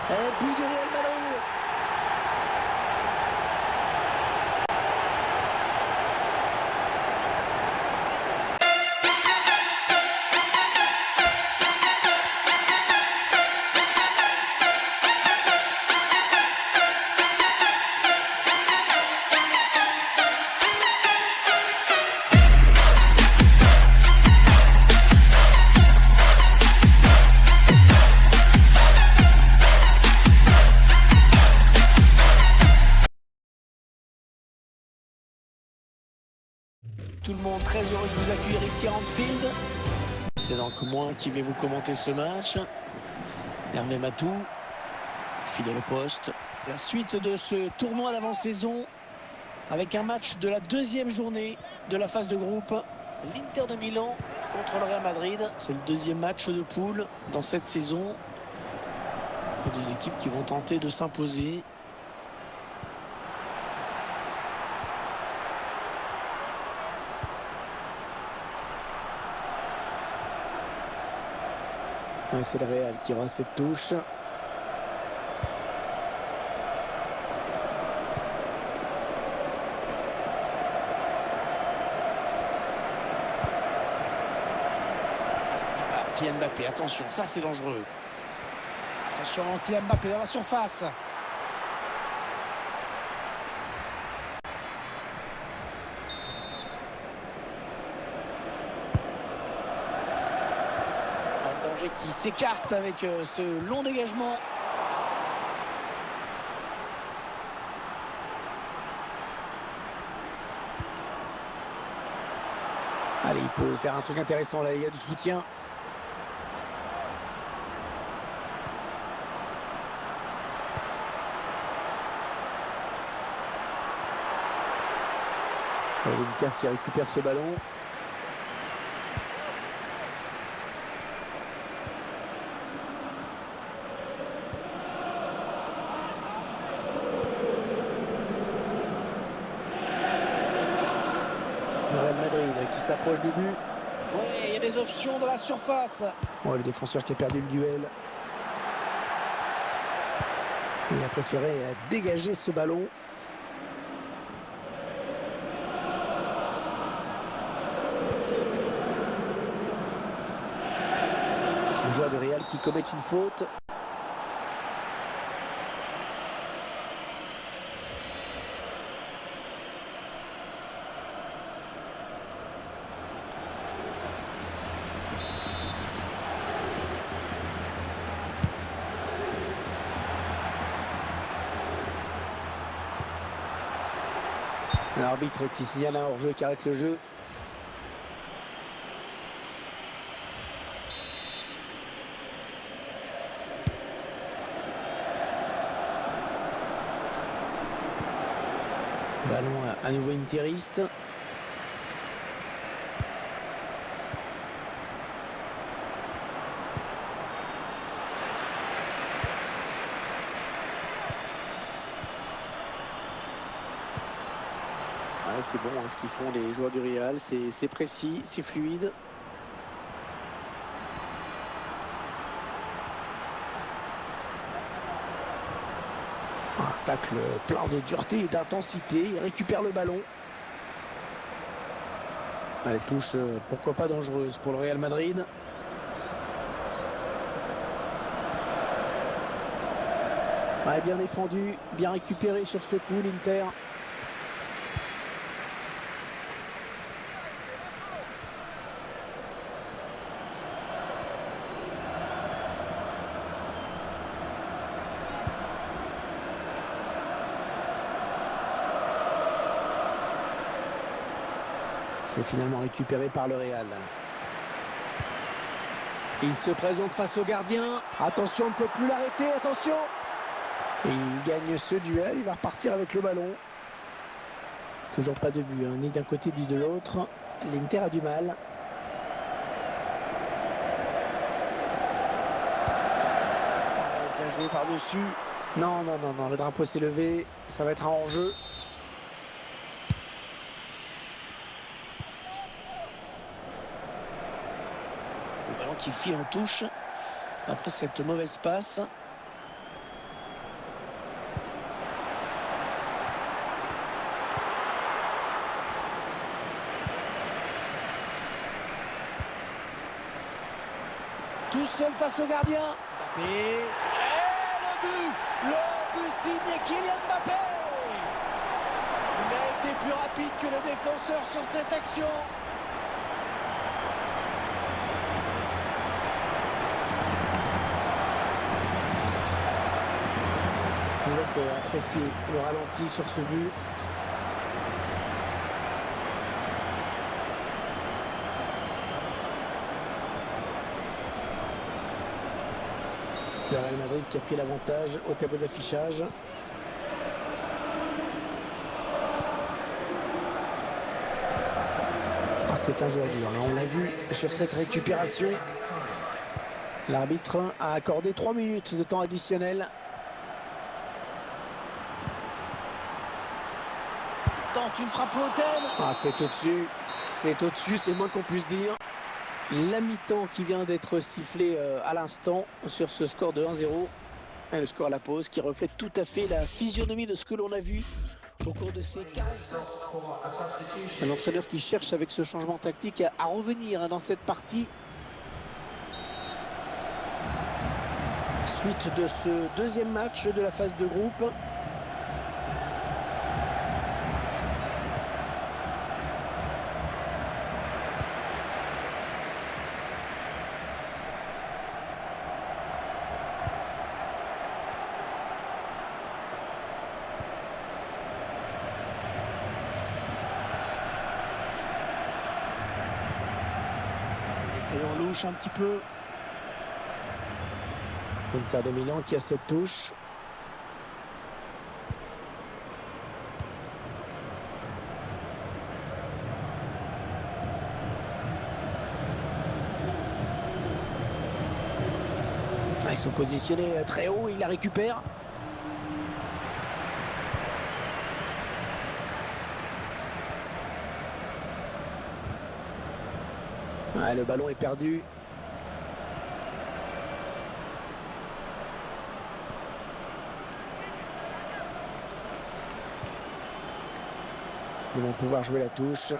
Et puis du Real Madrid. Tout le monde très heureux de vous accueillir ici à Anfield. C'est donc moi qui vais vous commenter ce match. Hervé Matou, fidèle au poste. La suite de ce tournoi d'avant-saison avec un match de la deuxième journée de la phase de groupe. L'Inter de Milan contre le Real Madrid. C'est le deuxième match de poule dans cette saison. Les deux équipes qui vont tenter de s'imposer. C'est le Real qui aura cette touche. Kylian Mbappé, attention, ça c'est dangereux. Attention, Kylian Mbappé dans la surface. Qui s'écarte avec ce long dégagement. Allez, il peut faire un truc intéressant là, il y a du soutien. L'Inter qui récupère ce ballon. Real Madrid qui s'approche du but. Ouais, il y a des options dans la surface. Ouais, le défenseur qui a perdu le duel. Il a préféré dégager ce ballon. Le joueur de Real qui commet une faute. L'arbitre qui signale un hors-jeu qui arrête le jeu. Ballon à nouveau interiste. Ouais, c'est bon hein, ce qu'ils font les joueurs du Real, c'est précis, c'est fluide. Un tacle plein de dureté et d'intensité, il récupère le ballon. Allez, touche pourquoi pas dangereuse pour le Real Madrid. Ouais, bien défendu, bien récupéré sur ce coup l'Inter. C'est finalement récupéré par le Real. Il se présente face au gardien. Attention, on ne peut plus l'arrêter, attention. Et il gagne ce duel, il va repartir avec le ballon. Toujours pas de but, hein, ni d'un côté ni de l'autre. L'Inter a du mal. Bien joué par-dessus. Non, non, non, non, le drapeau s'est levé. Ça va être un hors-jeu. Le ballon qui file en touche après cette mauvaise passe. tout seul face au gardien. Mbappé. Et le but signé Kylian Mbappé. Il a été plus rapide que le défenseur sur cette action. Je vous laisse apprécier le ralenti sur ce but. Le Real Madrid qui a pris l'avantage au tableau d'affichage. C'est un joueur dur, on l'a vu sur cette récupération. L'arbitre a accordé 3 minutes de temps additionnel. Tente une frappe lointaine. C'est au-dessus, c'est le moins qu'on puisse dire. La mi-temps qui vient d'être sifflée à l'instant sur ce score de 1-0. Et le score à la pause qui reflète tout à fait la physionomie de ce que l'on a vu au cours de ces 45. Un entraîneur qui cherche avec ce changement tactique à revenir dans cette partie. Suite de ce deuxième match de la phase de groupe. On louche un petit peu. Inter de Milan qui a cette touche. Ils sont positionnés très haut, il la récupère. Le ballon est perdu. Ils vont pouvoir jouer la touche. Sur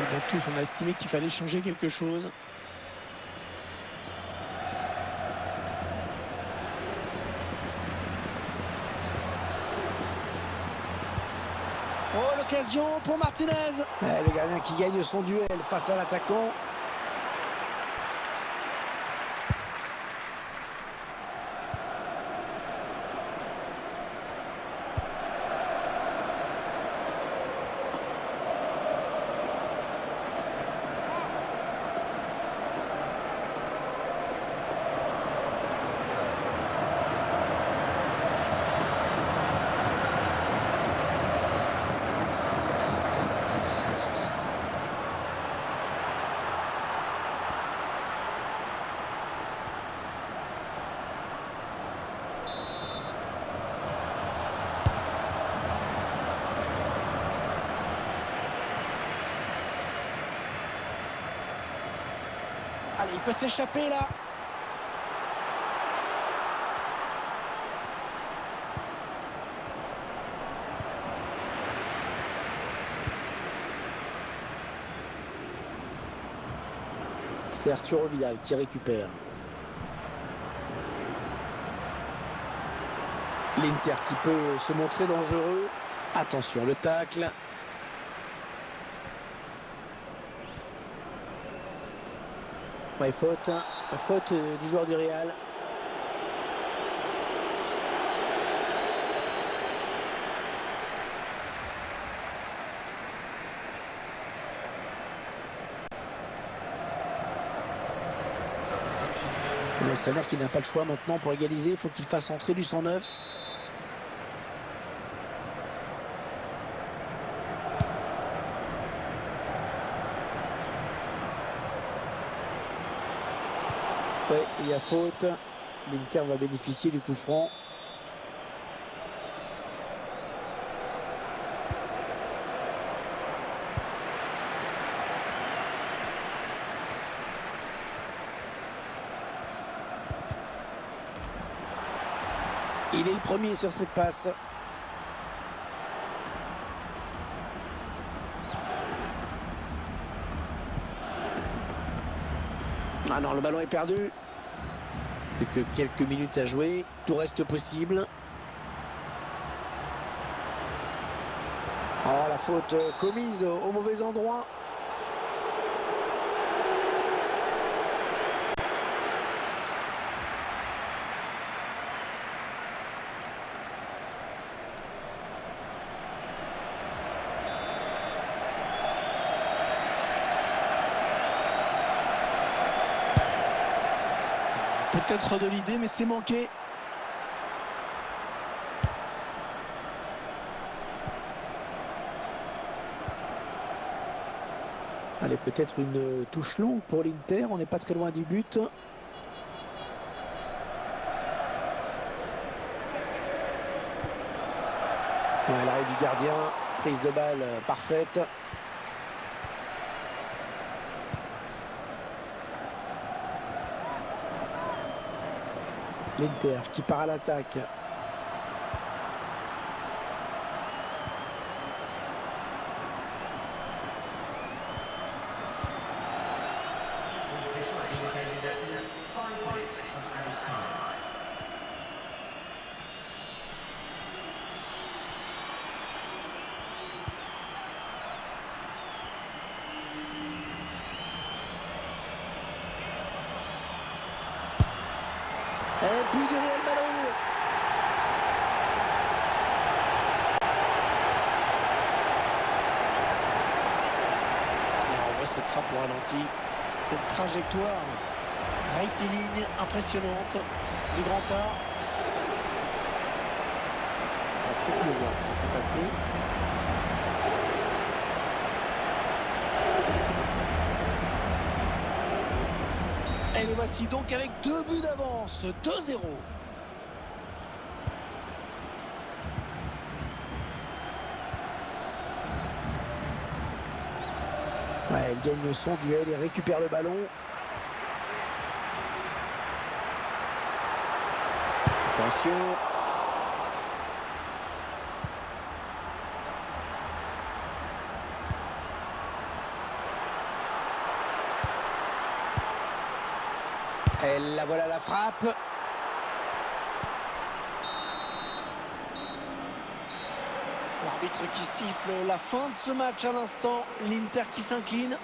le bon touche, on a estimé qu'il fallait changer quelque chose. Oh, l'occasion pour Martinez. Le gardien qui gagne son duel face à l'attaquant. Allez, il peut s'échapper là. C'est Arturo Vidal qui récupère. L'Inter qui peut se montrer dangereux. Attention, le tacle. Ouais, faute du joueur du Real. L'entraîneur qui n'a pas le choix maintenant pour égaliser, il faut qu'il fasse entrer du 109. Ouais, il y a faute. L'Inter va bénéficier du coup franc. Il est le premier sur cette passe. Ah non, le ballon est perdu. Plus que quelques minutes à jouer, tout reste possible. Oh, la faute commise au mauvais endroit. Peut-être de l'idée, mais c'est manqué. Allez, peut-être une touche longue pour l'Inter. On n'est pas très loin du but. Ouais, l'arrêt du gardien. Prise de balle parfaite. L'Inter qui part à l'attaque. Et puis du Real Madrid. On voit cette frappe au ralenti, cette trajectoire rectiligne impressionnante du grand art. On va peut-être le voir ce qui s'est passé. Et les voici donc avec 2 buts d'avance, 2-0. Ouais, elle gagne son duel et récupère le ballon. Attention. Et la voilà la frappe. L'arbitre qui siffle la fin de ce match à l'instant. L'Inter qui s'incline.